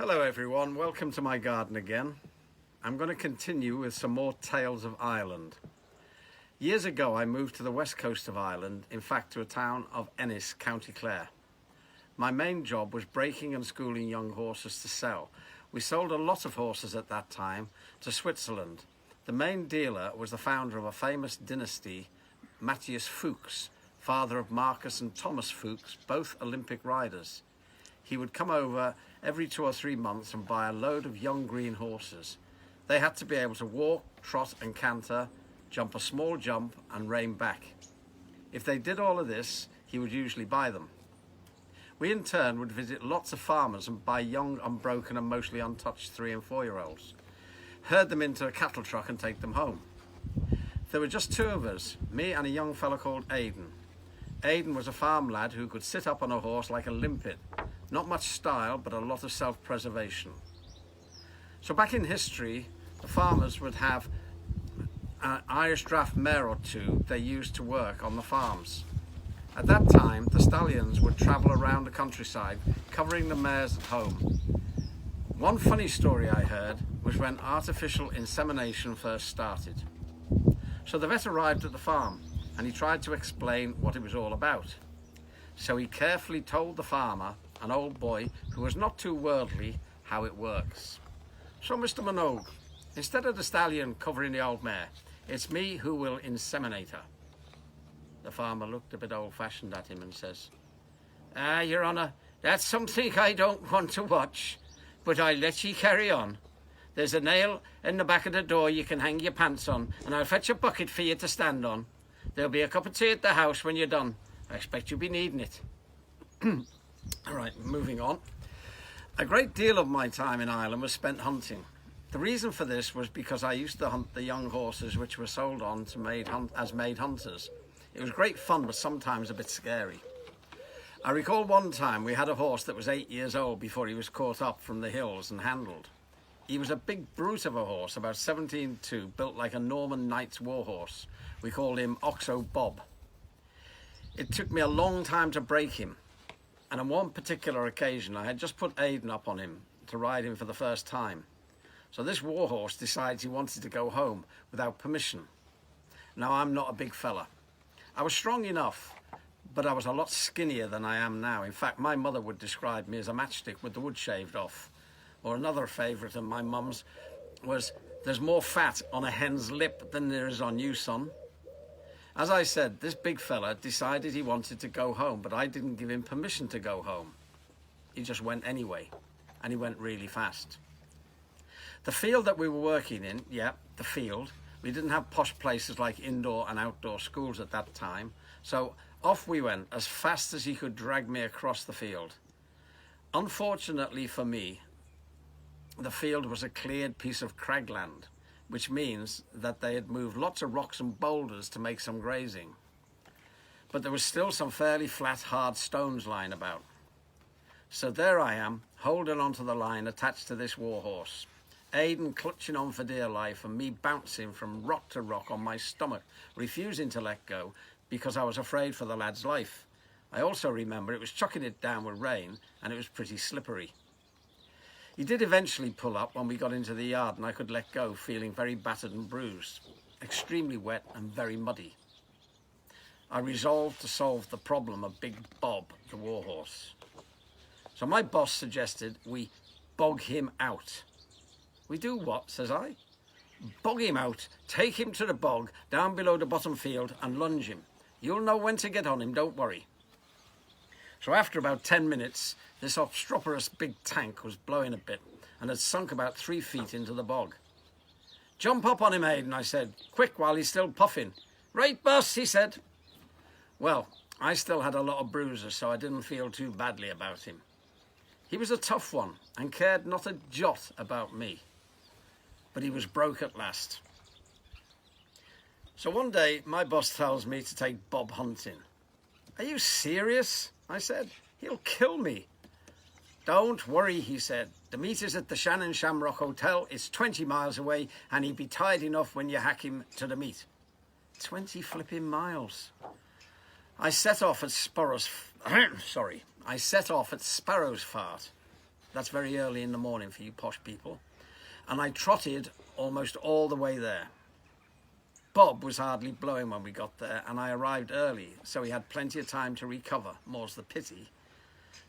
Hello everyone, welcome to my garden again. I'm going to continue with some more tales of Ireland. Years ago I moved to the west coast of Ireland, in fact to a town of Ennis, County Clare. My main job was breaking and schooling young horses to sell. We sold a lot of horses at that time to Switzerland. The main dealer was the founder of a famous dynasty, Matthias Fuchs, father of Marcus and Thomas Fuchs, both Olympic riders. He would come over every 2 or 3 months and buy a load of young green horses. They had to be able to walk, trot and canter, jump a small jump and rein back. If they did all of this, he would usually buy them. We in turn would visit lots of farmers and buy young, unbroken and mostly untouched 3 and 4 year olds. Herd them into a cattle truck and take them home. There were just 2 of us, me and a young fellow called Aidan. Aidan was a farm lad who could sit up on a horse like a limpet. Not much style, but a lot of self-preservation. So back in history, the farmers would have an Irish draft mare or 2 they used to work on the farms. At that time, the stallions would travel around the countryside, covering the mares at home. One funny story I heard was when artificial insemination first started. So the vet arrived at the farm, and he tried to explain what it was all about. So he carefully told the farmer, an old boy who was not too worldly, how it works. So Mr. Minogue, instead of the stallion covering the old mare, it's me who will inseminate her. The farmer looked a bit old-fashioned at him and says, Your Honour, that's something I don't want to watch, but I'll let ye carry on. There's a nail in the back of the door you can hang your pants on, and I'll fetch a bucket for you to stand on. There'll be a cup of tea at the house when you're done. I expect you'll be needing it. All right, moving on. A great deal of my time in Ireland was spent hunting. The reason for this was because I used to hunt the young horses which were sold on to as maid hunters. It was great fun, but sometimes a bit scary. I recall one time we had a horse that was 8 years old before he was caught up from the hills and handled. He was a big brute of a horse, about 17'2", built like a Norman knight's war horse. We called him Oxo Bob. It took me a long time to break him, and on one particular occasion I had just put Aidan up on him to ride him for the first time. So this war horse decides he wanted to go home without permission. Now I'm not a big fella. I was strong enough, but I was a lot skinnier than I am now. In fact, my mother would describe me as a matchstick with the wood shaved off. Or another favourite of my mum's was, there's more fat on a hen's lip than there is on you, son. As I said, this big fella decided he wanted to go home, but I didn't give him permission to go home. He just went anyway, and he went really fast. The field that we were working in, the field, we didn't have posh places like indoor and outdoor schools at that time, so off we went as fast as he could drag me across the field. Unfortunately for me, the field was a cleared piece of cragland, which means that they had moved lots of rocks and boulders to make some grazing. But there was still some fairly flat, hard stones lying about. So there I am, holding onto the line attached to this war horse. Aidan clutching on for dear life and me bouncing from rock to rock on my stomach, refusing to let go because I was afraid for the lad's life. I also remember it was chucking it down with rain and it was pretty slippery. He did eventually pull up when we got into the yard and I could let go, feeling very battered and bruised, extremely wet and very muddy. I resolved to solve the problem of Big Bob, the warhorse. So my boss suggested we bog him out. We do what, says I? Bog him out, take him to the bog, down below the bottom field and lunge him. You'll know when to get on him, don't worry. So after about 10 minutes, this obstreperous big tank was blowing a bit and had sunk about 3 feet into the bog. Jump up on him, Aidan, I said, quick while he's still puffing. Right, boss, he said. Well, I still had a lot of bruises, so I didn't feel too badly about him. He was a tough one and cared not a jot about me. But he was broke at last. So one day, my boss tells me to take Bob hunting. Are you serious? I said. He'll kill me. Don't worry, he said. The meet is at the Shannon Shamrock Hotel. It's 20 miles away, and he'll be tired enough when you hack him to the meet. 20 flipping miles. I set off at Sparrow's Fart. That's very early in the morning for you posh people. And I trotted almost all the way there. Bob was hardly blowing when we got there, and I arrived early, so he had plenty of time to recover, more's the pity.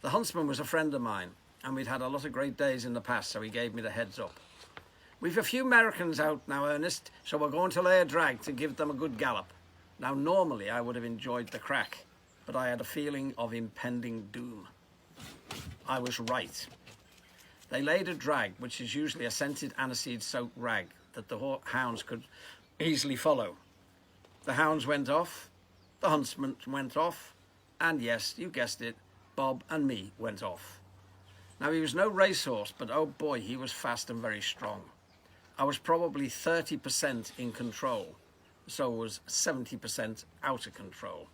The huntsman was a friend of mine, and we'd had a lot of great days in the past, so he gave me the heads up. We've a few Americans out now, Ernest, so we're going to lay a drag to give them a good gallop. Now, normally I would have enjoyed the crack, but I had a feeling of impending doom. I was right. They laid a drag, which is usually a scented aniseed-soaked rag that the hounds could easily follow. The hounds went off, the huntsman went off, and yes, you guessed it, Bob and me went off. Now, he was no racehorse, but oh boy, he was fast and very strong. I was probably 30% in control, so was 70% out of control.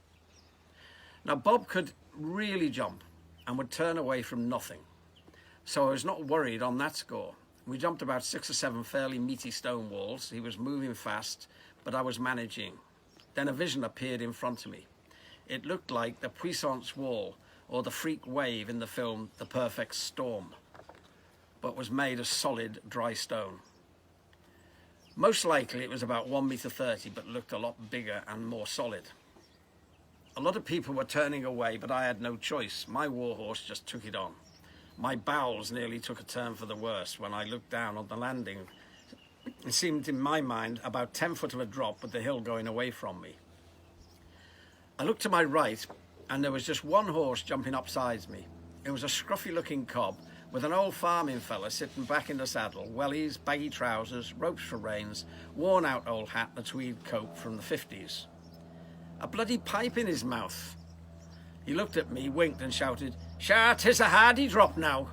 Now, Bob could really jump and would turn away from nothing, so I was not worried on that score. We jumped about 6 or 7 fairly meaty stone walls. He was moving fast, but I was managing. Then a vision appeared in front of me. It looked like the Puissance Wall or the freak wave in the film The Perfect Storm, but was made of solid, dry stone. Most likely it was about 1 meter 30, but looked a lot bigger and more solid. A lot of people were turning away, but I had no choice. My warhorse just took it on. My bowels nearly took a turn for the worse when I looked down on the landing. It seemed in my mind about 10 foot of a drop with the hill going away from me. I looked to my right and there was just one horse jumping up sides me. It was a scruffy looking cob with an old farming fella sitting back in the saddle, wellies, baggy trousers, ropes for reins, worn out old hat and a tweed coat from the 50s. A bloody pipe in his mouth. He looked at me, winked and shouted, "Sure, 'tis a hardy drop now."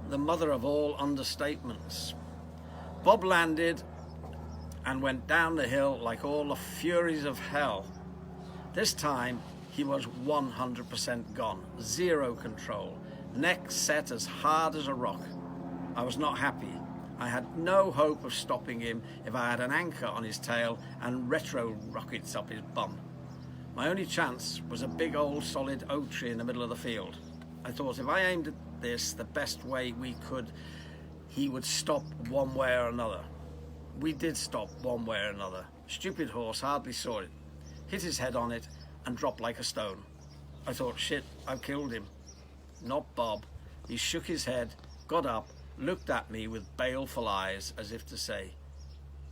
The mother of all understatements. Bob landed and went down the hill like all the furies of hell. This time he was 100% gone, zero control, neck set as hard as a rock. I was not happy. I had no hope of stopping him if I had an anchor on his tail and retro rockets up his bum. My only chance was a big old solid oak tree in the middle of the field. I thought if I aimed at this the best way we could, he would stop one way or another. We did stop one way or another. Stupid horse hardly saw it, hit his head on it and dropped like a stone. I thought, shit, I've killed him. Not Bob. He shook his head, got up, looked at me with baleful eyes as if to say,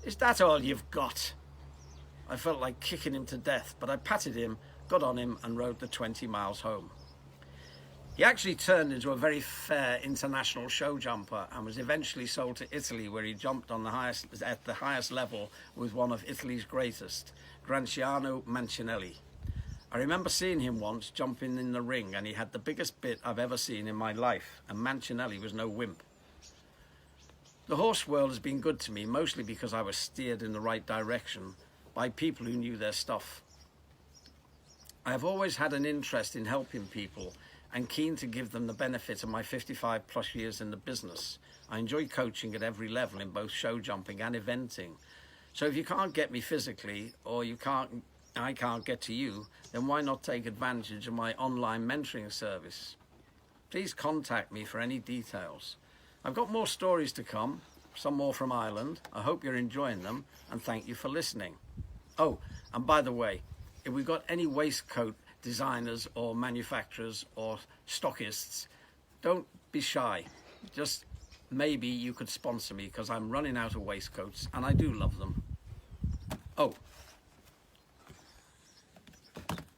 "Is that all you've got?" I felt like kicking him to death, but I patted him, got on him and rode the 20 miles home. He actually turned into a very fair international show jumper and was eventually sold to Italy, where he jumped on at the highest level with one of Italy's greatest, Graziano Mancinelli. I remember seeing him once jumping in the ring, and he had the biggest bit I've ever seen in my life, and Mancinelli was no wimp. The horse world has been good to me, mostly because I was steered in the right direction by people who knew their stuff. I have always had an interest in helping people and keen to give them the benefit of my 55 plus years in the business. I enjoy coaching at every level in both show jumping and eventing. So if you can't get me physically, or I can't get to you, then why not take advantage of my online mentoring service? Please contact me for any details. I've got more stories to come, some more from Ireland. I hope you're enjoying them, and thank you for listening. Oh, and by the way, if we've got any waistcoat designers or manufacturers or stockists, don't be shy. Just maybe you could sponsor me, because I'm running out of waistcoats and I do love them. Oh,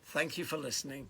thank you for listening.